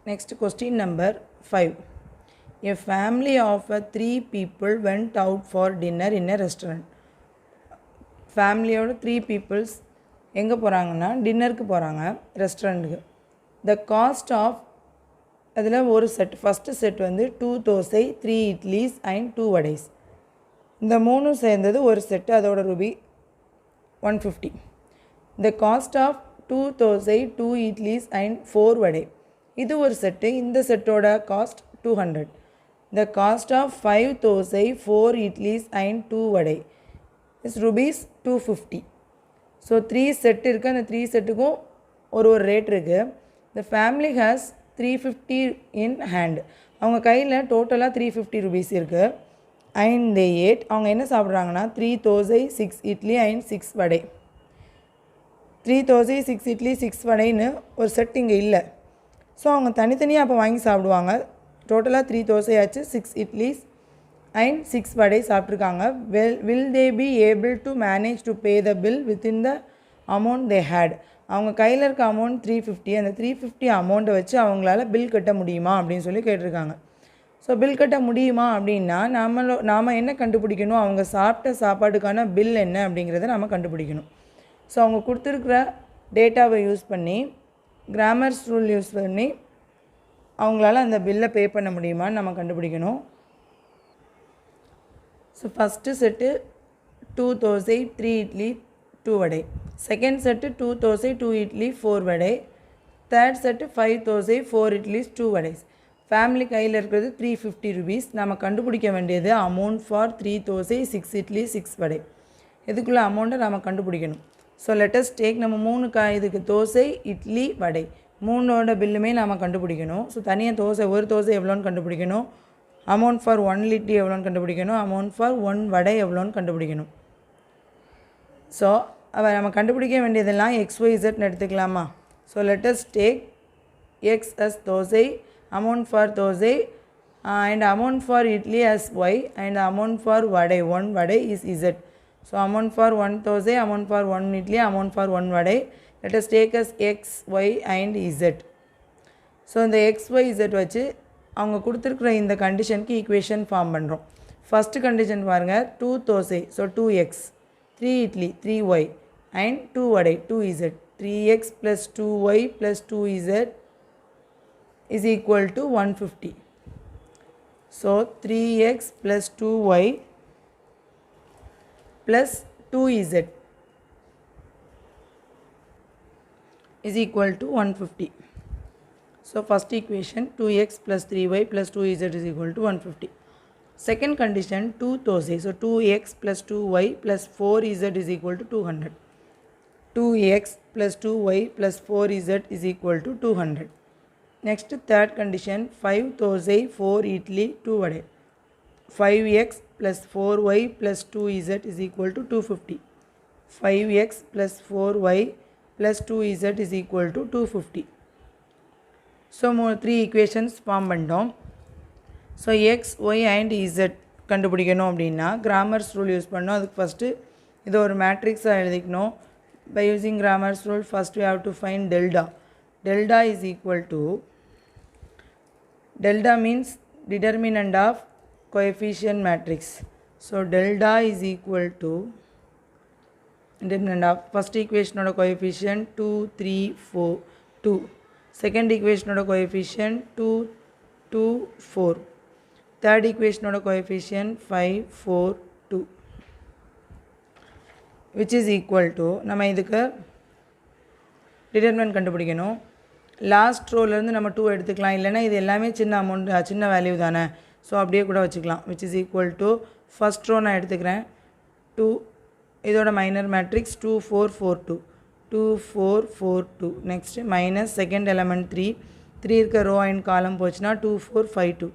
Next question number 5. A family of 3 people went out for dinner in a restaurant. ஃபேமிலியோட 3 peoples எங்கே போகிறாங்கன்னா டின்னருக்கு போகிறாங்க ரெஸ்டாரண்ட்டுக்கு. த காஸ்ட் ஆஃப் அதில் ஒரு செட் ஃபஸ்ட்டு செட் வந்து 2 தோசை 3 இட்லிஸ் அண்ட் 2 வடைஸ். இந்த மூணும் சேர்ந்தது ஒரு செட்டு, அதோட rupee 150. The cost of 2 dosa 2 idlis and 4 vada, இது ஒரு செட்டு, இந்த செட்டோட cost 200. The cost of 5 dosa 4 idlis and 2 vada is rupees 250. So 3 set இருக்குது, அந்த 3 செட்டுக்கும் ஒரு ரேட் இருக்குது. The family has 350 in hand, அவங்க கையில் டோட்டலாக 350 rupees இருக்குது. அண்ட் தே ஏட், அவங்க என்ன சாப்பிட்றாங்கன்னா 3 தோசை 6 இட்லி அண்ட் 6 வடை. 3 தோசை 6 இட்லி 6 வடைன்னு ஒரு செட் இங்கே இல்லை. ஸோ அவங்க தனித்தனியாக அப்போ வாங்கி சாப்பிடுவாங்க. டோட்டலாக 3 தோசை ஆச்சு, 6 இட்லிஸ் அண்ட் 6 வடை சாப்பிட்ருக்காங்க. Will they be able to manage to pay the bill within the amount they had. அவங்க கையில் இருக்க அமௌண்ட் 350, அந்த 350 அமௌண்ட்டை வச்சு அவங்களால பில் கட்ட முடியுமா அப்படின்னு சொல்லி கேட்டிருக்காங்க. ஸோ பில் கட்ட முடியுமா அப்படின்னா நாம் என்ன கண்டுபிடிக்கணும், அவங்க சாப்பிட்ட சாப்பாட்டுக்கான பில் என்ன அப்படிங்கிறத நாம் கண்டுபிடிக்கணும். ஸோ அவங்க கொடுத்துருக்குற டேட்டாவை யூஸ் பண்ணி, கிராமர்ஸ் ரூல் யூஸ் பண்ணி அவங்களால அந்த பில்லை பே பண்ண முடியுமான்னு நம்ம கண்டுபிடிக்கணும். So first set 2 dosa 3 idli 2 வடை. செகண்ட் செட்டு 2 தோசை 2 இட்லி 4 வடை. தேர்ட் செட்டு 5 தோசை 4 இட்லிஸ் 2 வடை. ஃபேமிலி கையில் இருக்கிறது 350 rupees. நம்ம கண்டுபிடிக்க வேண்டியது அமௌண்ட் ஃபார் 3 தோசை 6 இட்லி 6 வடை. இதுக்குள்ளே அமௌண்ட்டை நம்ம கண்டுபிடிக்கணும். ஸோ லெட்டஸ் டேக், நம்ம 3 இதுக்கு தோசை இட்லி வடை மூணோட பில்லுமே நாம் கண்டுபிடிக்கணும். ஸோ தனியாக தோசை ஒரு தோசை எவ்வளோன்னு கண்டுபிடிக்கணும், அமௌண்ட் ஃபார் 1 இட்லி எவ்வளோன்னு கண்டுபிடிக்கணும், அமௌண்ட் ஃபார் 1 வடை எவ்வளோன்னு கண்டுபிடிக்கணும். ஸோ நம்ம கண்டுபிடிக்க வேண்டியதெல்லாம் XYZன்னு எடுத்துக்கலாமா. So let's take X as dosa, amount for dosa and amount for idli as Y and amount for vada 1 vada is Z. So amount for 1 dosa, amount for 1 idli, amount for 1 vada. Let us take as X, Y and Z. So இந்த XYZ வச்சு அவங்க கொடுத்துருக்குற இந்த கண்டிஷனுக்கு equation form பண்ணுறோம். First condition பாருங்கள், 2 dosa, so 2x, 3 idli 3y and 2 vada 2z. 3x + 2y + 2z is equal to 150. So 3x + 2y + 2z is equal to 150. So first equation 2x + 3y + 2z is equal to 150. Second condition 2 dosa, so 2x + 2y + 4z is equal to 200. 2x + 2y + 4z is equal to 200. Next third condition 5 dosa 4 idli 2 vada. 5x + 4y + 2z is equal to 250. 5x + 4y + 2z is equal to 250. So 3 equations form பண்ணிட்டோம். So X Y and Z கண்டுபிடிக்கணும் அப்படின்னா Cramer's rule use பண்ணோம். அதுக்கு first இதை ஒரு மேட்ரிக்ஸாக எழுதிக்கணும். By using Cramer's rule first we have to find delta. Delta is equal to, delta means determinant of coefficient matrix. So delta is equal to determinant of first equation oda coefficient 2 3 4 2, second equation oda coefficient 2 2 4, third equation oda coefficient 5 4 2, which is equal to, நம்ம இதுக்கு determinant கண்டுபிடிக்கணும். Last ரோலேருந்து நம்ம 2 எடுத்துக்கலாம், இல்லைனா இது எல்லாமே சின்ன amount சின்ன வேல்யூ தானே, ஸோ அப்படியே கூட வச்சுக்கலாம். which is equal to first row நான் எடுத்துக்கிறேன் 2, இதோட minor matrix 2 4 4 2 2 4 4 2. Next minus second element 3 இருக்க ரோ அண்ட் காலம் போச்சுன்னா 2 4 5 2.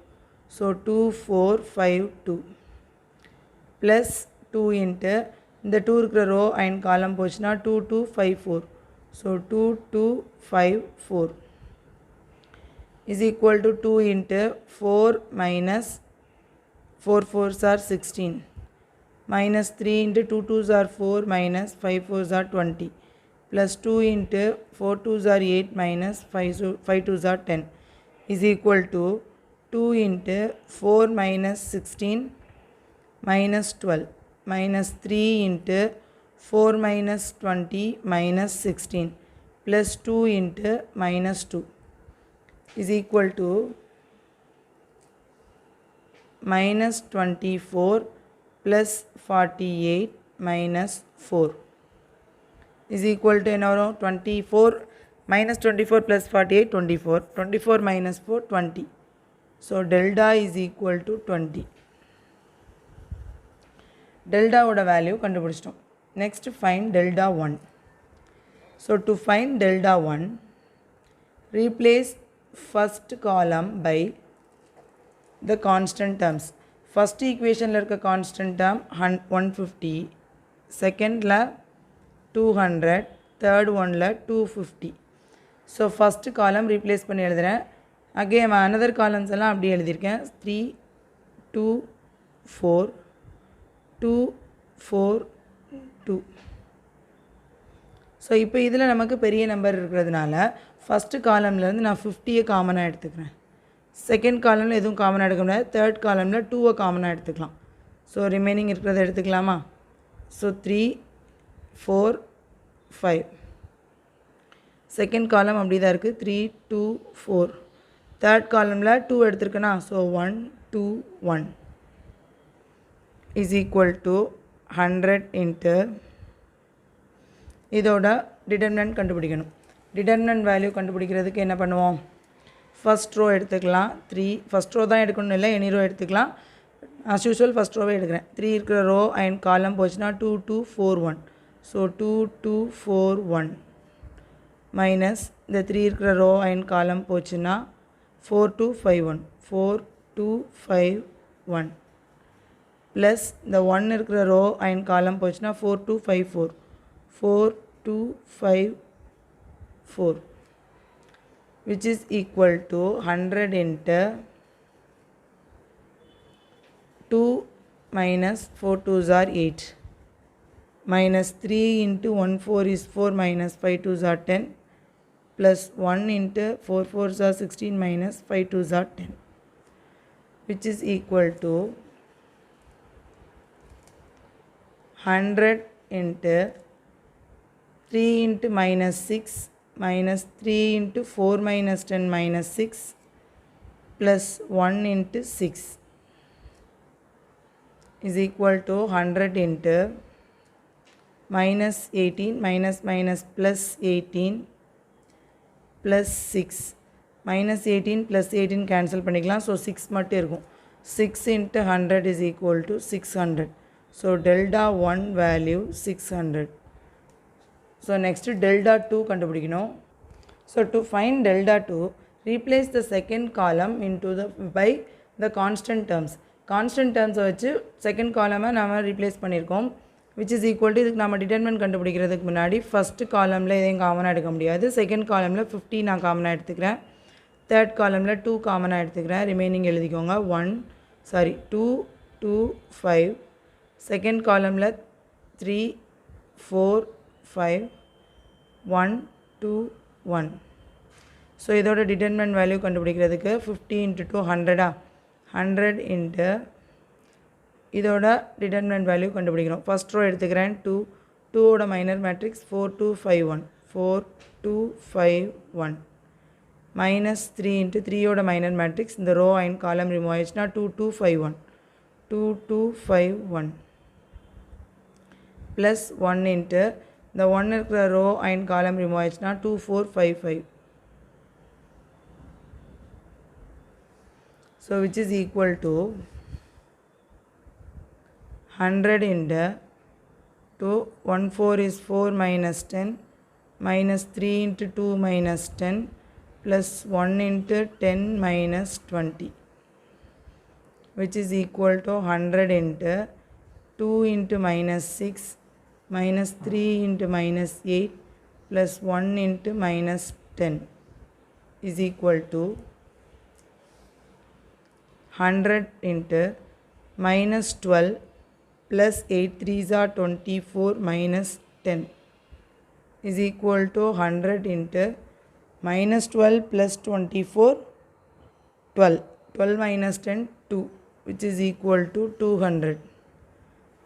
ஸோ 2 4 5 2 ப்ளஸ் 2 இன்ட்டு இந்த 2 இருக்கிற ரோ அண்ட் காலம் போச்சுன்னா 2 2 5 4. So 2 2 5 4 is equal to 2 into 4 minus 4 4s are 16 minus 3 into 2 2s are 4 minus 5 4s are 20 plus 2 into 4 2s are 8 minus 5 2s are 10 is equal to 2 into 4 minus 16 minus 12 minus 3 into 4 minus 20 minus 16 plus 2 into minus 2 is equal to minus 24 plus 48 minus 4 is equal to 24 minus 24 plus 48 24 24 minus 4 20. So delta is equal to 20. Delta oda value kandupidichitom. Next find delta 1. So to find delta 1, replace first column by the constant terms. First equation la irukka constant term 150, second la 200, third one la 250. So first column replace பண்ணி எழுதுறேன். Again another columns எல்லாம் அப்படி எழுதியிருக்கேன். 3 2 4 2 4 2. So இப்போ இதில் நமக்கு பெரிய number இருக்கிறதுனால ஃபஸ்ட்டு காலம்லேருந்து நான் 50 காமனாக எடுத்துக்கிறேன். செகண்ட் காலமில் எதுவும் காமனாக எடுக்க முடியாது. தேர்ட் காலமில் 2 காமனாக எடுத்துக்கலாம். ஸோ ரிமைனிங் இருக்கிறத எடுத்துக்கலாமா? ஸோ 3 4 5. செகண்ட் காலம் அப்படி தான் இருக்குது. 3 2 4. தேர்ட் காலமில் 2 எடுத்துருக்கேனா? So 1 2 1 is equal to 100 into இதோட டிட்டர்மினன்ட் கண்டுபிடிக்கணும். டிட்டர்மினன்ட் வேல்யூ கண்டுபிடிக்கிறதுக்கு என்ன பண்ணுவோம்? ஃபஸ்ட் ரோ எடுத்துக்கலாம். 3 ஃபஸ்ட் ரோ தான் எடுக்கணும் இல்லை, எனி ரோ எடுத்துக்கலாம். ஆஸ் யூஷுவல் ஃபஸ்ட் ரோவே எடுக்கிறேன். 3 இருக்கிற ரோ அண்ட் காலம் போச்சுன்னா 2 2 4 1. ஸோ 2 2 4 1 மைனஸ் இந்த 3 இருக்கிற ரோ அண்ட் காலம் போச்சுன்னா 4 2 5 1 4 2 5 1 ப்ளஸ் இந்த 1 இருக்கிற ரோ அண்ட் காலம் போச்சுன்னா 4 2 5 4 4 2 5 4 which is equal to 100 into 2 minus 4 2s are 8 minus 3 into 1 4 is 4 minus 5 2s are 10 plus 1 into 4 4s are 16 minus 5 2s are 10 which is equal to 100 into 3 into minus 6 minus 3 into 4 minus 10 minus 6 plus 1 into 6 is equal to 100 into minus 18 minus minus plus 18 plus 6 minus 18 plus 18 cancel பண்ணிக்கலாம். So 6 மட்டும் இருக்கும். 6 into 100 is equal to 600. So delta 1 value 600. So next delta 2 கண்டுபிடிக்கணும். So to find delta 2, replace the second column into the by the constant terms. Constant terms வச்சு second column நாம replace பண்ணியிருக்கோம். which is equal to இதுக்கு நம்ம determinant கண்டுபிடிக்கிறதுக்கு முன்னாடி first columnல எதையும் காமனாக எடுக்க முடியாது. செகண்ட் காலமில் 50 நான் காமனாக எடுத்துக்கிறேன். தேர்ட் காலமில் 2 காமனாக எடுத்துக்கிறேன். ரிமைனிங் எழுதிக்கோங்க. 2 2 5. செகண்ட் காலமில் 3 4 5 1 2 1. ஸோ இதோட டிட்டர்மினன்ட் வேல்யூ கண்டுபிடிக்கிறதுக்கு 50 into 2 100 100 into இதோட டிட்டர்மினன்ட் வேல்யூ கண்டுபிடிக்கிறோம். ஃபஸ்ட் ரோ எடுத்துக்கிறேன். 2 2ஓட மைனர் மேட்ரிக்ஸ் 4 2 5 1 4 2 5 1 மைனஸ் 3 into 3ஓட மைனர் மேட்ரிக்ஸ் இந்த ரோ அண்ட் காலம் ரிமூவ் ஆயிடுச்சுன்னா 2 2 5 1 2 2 5 1 ப்ளஸ் 1 into இந்த 1 இருக்கிற ரோ அண்ட் காலம் ரிமூவ் ஆயிடுச்சுன்னா 2 4 5 5. So which is equal to 100 into 2 1 4 is 4 minus 10 minus 3 into 2 minus 10 plus 1 into 10 minus 20 which is equal to 100 into 2 into minus 6 minus 3 into minus 8 plus 1 into minus 10 is equal to 100 into minus 12 plus 8 3s are 24 minus 10 is equal to 100 into minus 12 plus 24 12. 12 minus 10, 2, which is equal to 200.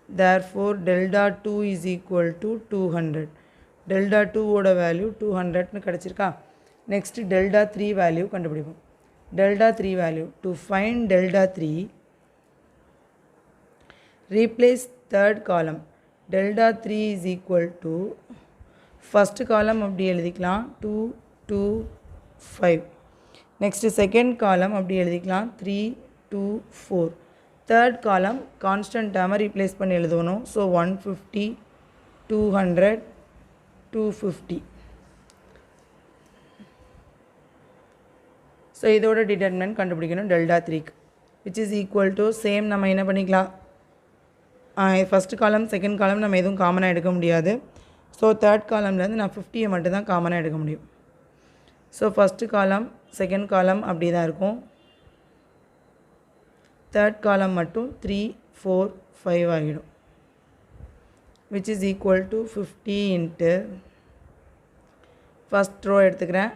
Therefore, delta 2 is equal to 200. Delta 2 ஓட value 200 கிடச்சிருக்கா. Next delta 3 value கண்டுபிடிப்போம். delta 3 value, to find delta 3, replace third column. delta 3 is equal to first column அப்படி எழுதிக்கலாம் 2, 2, 5. next second column அப்படி எழுதிக்கலாம் 3, 2, 4. third column constant term replace பண்ணி எழுதணும். so 150, 200, 250. so இதோட determinant கண்டுபிடிக்கணும் delta 3 which is equal to same நம்ம என்ன பண்ணிக்கலாம், ஃபஸ்ட் காலம் செகண்ட் காலம் நம்ம எதுவும் காமனாக எடுக்க முடியாது. ஸோ தேர்ட் காலம்லேருந்து நான் 50 மட்டும் தான் காமனாக எடுக்க முடியும். ஸோ ஃபஸ்ட்டு காலம் செகண்ட் காலம் அப்படி தான் இருக்கும். தேர்ட் காலம் மட்டும் 3, 4, 5 ஆகிடும். Which is equal to 50 into first row எடுத்துக்கிறேன்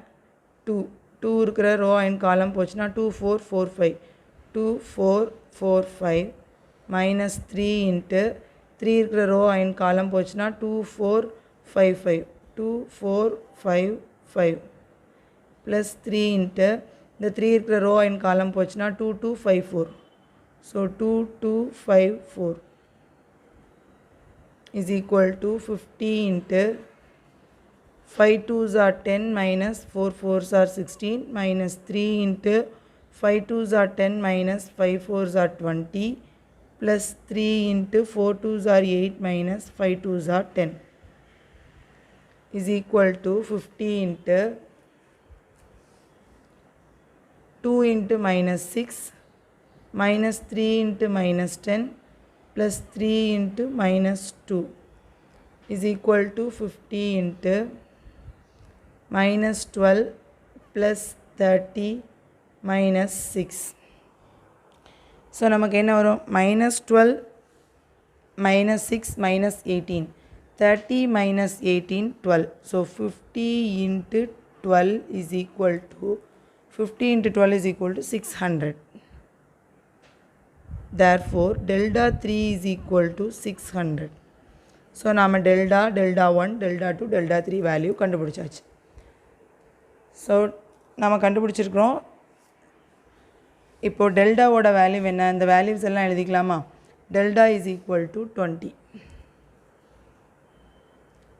2. 2 இருக்கிற ரோ அண்ட் காலம் போச்சுன்னா 2, 4, 4, 5. 2, 4, 4, 5 minus 3 into 3 இருக்கிற ரோ அண்ட் காலம் போச்சுன்னா 2, 4, 5, 5. 2, 4, 5, 5 plus 3 into இந்த 3 இருக்கிற ரோ அண்ட் காலம் போச்சுன்னா 2, 2, 5, 4. so 2, 2, 5, 4 is equal to 50 into 5 2s are 10 minus 4 4s are 16 minus 3 into 5 2s are 10 minus 5 4s are 20 plus 3 into 4 2s are 8 minus 5 2s are 10 is equal to 50 into 2 into minus 6 minus 3 into minus 10 plus 3 into minus 2 is equal to 50 into minus 12 plus 30 minus 6. So நமக்கு என்ன வரும், minus 12 minus 6 minus 18, 30 minus 18, 12. so 50 into 12 is equal to 50 into 12 is equal to 600. therefore delta 3 is equal to 600. so நாம delta 1 delta 2 delta 3 value கண்டுபிடிச்சாச்சு. So நம்ம கண்டுபிடிச்சிருக்கிறோம். இப்போது டெல்டாவோட value என்ன, இந்த வேல்யூஸ் எல்லாம் எழுதிக்கலாமா. Delta is equal to 20,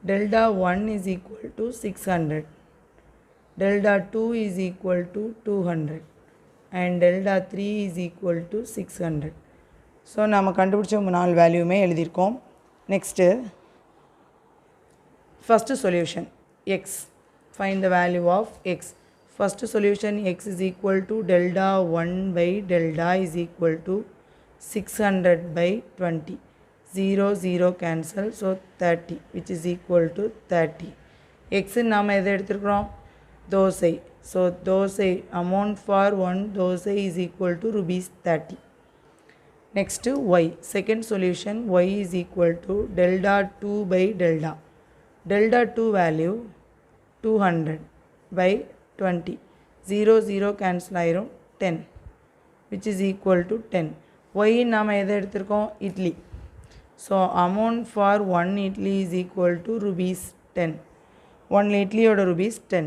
delta 1 is equal to 600, delta 2 is equal to 200 and delta 3 is equal to 600. So நம்ம கண்டுபிடிச்ச 4 வேல்யூமே எழுதியிருக்கோம். Next first solution X. find the value of x. first solution x is equal to delta 1 by delta is equal to 600 by 20. 0 0 cancel, so 30 which is equal to 30. x நாம எதை எடுத்துக்கிறோம், dosa. so dosa amount for one dosa is equal to rupees 30. next y. second solution y is equal to delta 2 by delta. delta 2 value 200 by 20. 0 0 cancel ஆயிரும் 10 which is equal to 10. y நாம எதை எடுத்திருக்கோம், idli. so amount for one idli is equal to rupees 10. 1 இட்லியோட rupees 10.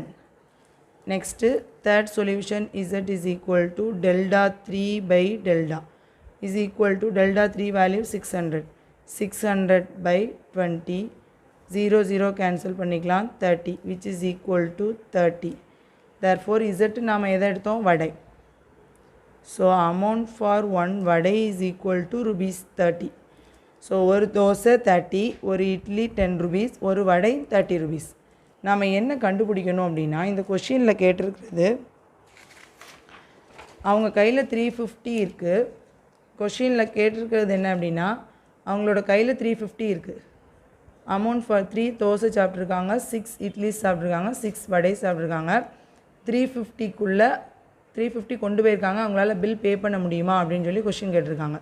next third solution z is equal to delta 3 by delta is equal to delta 3 value 600. 600 by 20. 0 0 cancel பண்ணிக்கலாம் 30 which is equal to 30. therefore z நாம எதை எடுத்தோம், வடை. so amount for one vada is equal to rupees 30. so ஒரு தோசை 30, ஒரு idli 10 rupees, ஒரு வடை 30 rupees. நாம் என்ன கண்டுபிடிக்கணும் அப்படின்னா, இந்த கொஷினில் கேட்டிருக்கிறது அவங்க கையில் 350 இருக்குது. கொஷினில் கேட்டிருக்கிறது என்ன அப்படின்னா, அவங்களோட கையில் 350 இருக்குது. Amount for 3 dosa சாப்பிட்ருக்காங்க, 6 idli சாப்பிட்ருக்காங்க, 6 vada சாப்பிட்ருக்காங்க. 350க்குள்ளே 350 கொண்டு போயிருக்காங்க, அவங்களால பில் பே பண்ண முடியுமா அப்படின்னு சொல்லி கொஷின் கேட்டிருக்காங்க.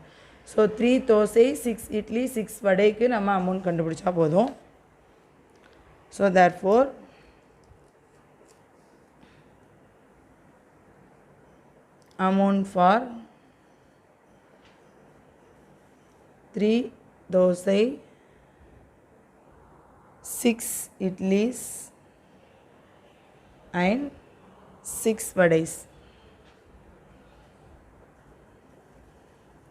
ஸோ 3 தோசை 6 இட்லி 6 வடைக்கு நம்ம அமௌண்ட் கண்டுபிடிச்சா போதும். So amount for 3 dosai, 6 idlis and 6 vadais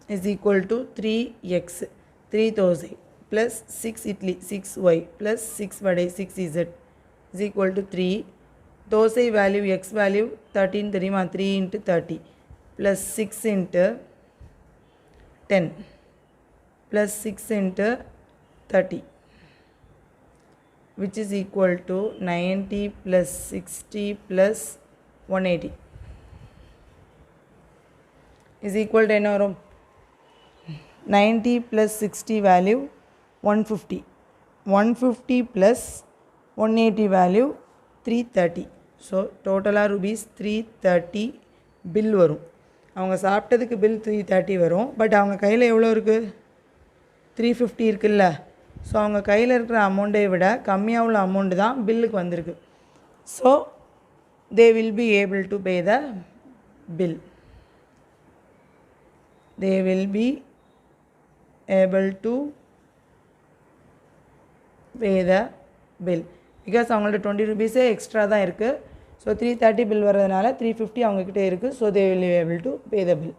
is equal to 3x, 3 dosai plus 6 idli 6y plus 6 vadai 6z is equal to 3. Dosai value x value 13 தெரியுமா, 3 into 30 plus 6 into 10 plus 6 into 30 which is equal to 90 plus 60 plus 180 is equal to என்ன வரும், 90 plus 60 value 150, 150 plus 180 value 330. So டோட்டலாக rupees 330 bill வரும். அவங்க சாப்பிட்டதுக்கு bill 330 வரும். But அவங்க கையில் எவ்வளோ இருக்குது, 350 இருக்குல்ல. ஸோ அவங்க கையில் இருக்கிற அமௌண்ட்டை விட கம்மியாக உள்ள அமௌண்ட்டு தான் பில்லுக்கு வந்திருக்கு. So they will be able to pay the bill. They will be able to pay the bill because அவங்கள்ட்ட 20 rupees எக்ஸ்ட்ரா தான் இருக்குது. ஸோ 330 பில் வர்றதுனால 350 அவங்கக்கிட்ட இருக்குது. So they will be able to pay the bill.